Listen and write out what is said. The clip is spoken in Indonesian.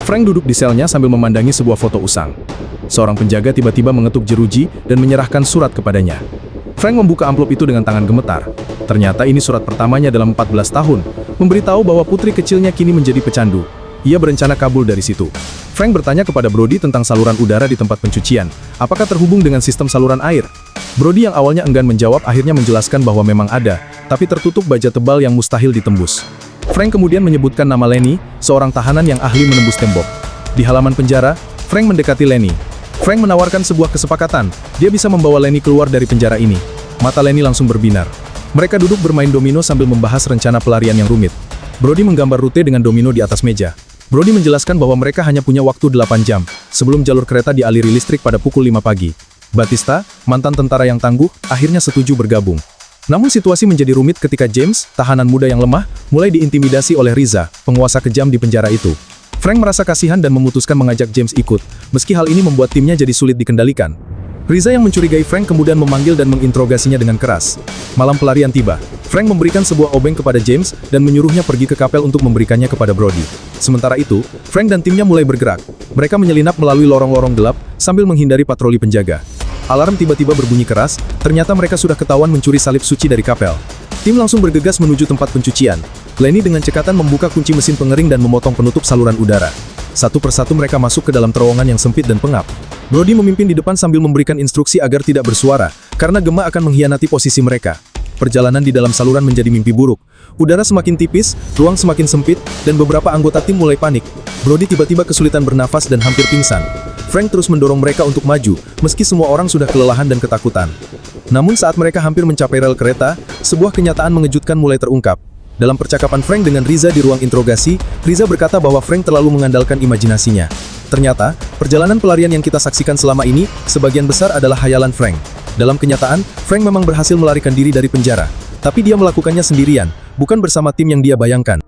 Frank duduk di selnya sambil memandangi sebuah foto usang. Seorang penjaga tiba-tiba mengetuk jeruji dan menyerahkan surat kepadanya. Frank membuka amplop itu dengan tangan gemetar. Ternyata ini surat pertamanya dalam 14 tahun, memberitahu bahwa putri kecilnya kini menjadi pecandu. Ia berencana kabur dari situ. Frank bertanya kepada Brody tentang saluran udara di tempat pencucian. Apakah terhubung dengan sistem saluran air? Brody yang awalnya enggan menjawab akhirnya menjelaskan bahwa memang ada, tapi tertutup baja tebal yang mustahil ditembus. Frank kemudian menyebutkan nama Lenny, seorang tahanan yang ahli menembus tembok. Di halaman penjara, Frank mendekati Lenny. Frank menawarkan sebuah kesepakatan, dia bisa membawa Lenny keluar dari penjara ini. Mata Lenny langsung berbinar. Mereka duduk bermain domino sambil membahas rencana pelarian yang rumit. Brody menggambar rute dengan domino di atas meja. Brody menjelaskan bahwa mereka hanya punya waktu 8 jam, sebelum jalur kereta dialiri listrik pada pukul 5 pagi. Batista, mantan tentara yang tangguh, akhirnya setuju bergabung. Namun situasi menjadi rumit ketika James, tahanan muda yang lemah, mulai diintimidasi oleh Riza, penguasa kejam di penjara itu. Frank merasa kasihan dan memutuskan mengajak James ikut, meski hal ini membuat timnya jadi sulit dikendalikan. Riza yang mencurigai Frank kemudian memanggil dan menginterogasinya dengan keras. Malam pelarian tiba. Frank memberikan sebuah obeng kepada James dan menyuruhnya pergi ke kapel untuk memberikannya kepada Brody. Sementara itu, Frank dan timnya mulai bergerak. Mereka menyelinap melalui lorong-lorong gelap sambil menghindari patroli penjaga. Alarm tiba-tiba berbunyi keras, ternyata mereka sudah ketahuan mencuri salib suci dari kapel. Tim langsung bergegas menuju tempat pencucian. Lenny dengan cekatan membuka kunci mesin pengering dan memotong penutup saluran udara. Satu persatu mereka masuk ke dalam terowongan yang sempit dan pengap. Brody memimpin di depan sambil memberikan instruksi agar tidak bersuara, karena Gema akan mengkhianati posisi mereka. Perjalanan di dalam saluran menjadi mimpi buruk. Udara semakin tipis, ruang semakin sempit, dan beberapa anggota tim mulai panik. Brody tiba-tiba kesulitan bernafas dan hampir pingsan. Frank terus mendorong mereka untuk maju, meski semua orang sudah kelelahan dan ketakutan. Namun saat mereka hampir mencapai rel kereta, sebuah kenyataan mengejutkan mulai terungkap. Dalam percakapan Frank dengan Riza di ruang interogasi, Riza berkata bahwa Frank terlalu mengandalkan imajinasinya. Ternyata, perjalanan pelarian yang kita saksikan selama ini, sebagian besar adalah hayalan Frank. Dalam kenyataan, Frank memang berhasil melarikan diri dari penjara. Tapi dia melakukannya sendirian, bukan bersama tim yang dia bayangkan.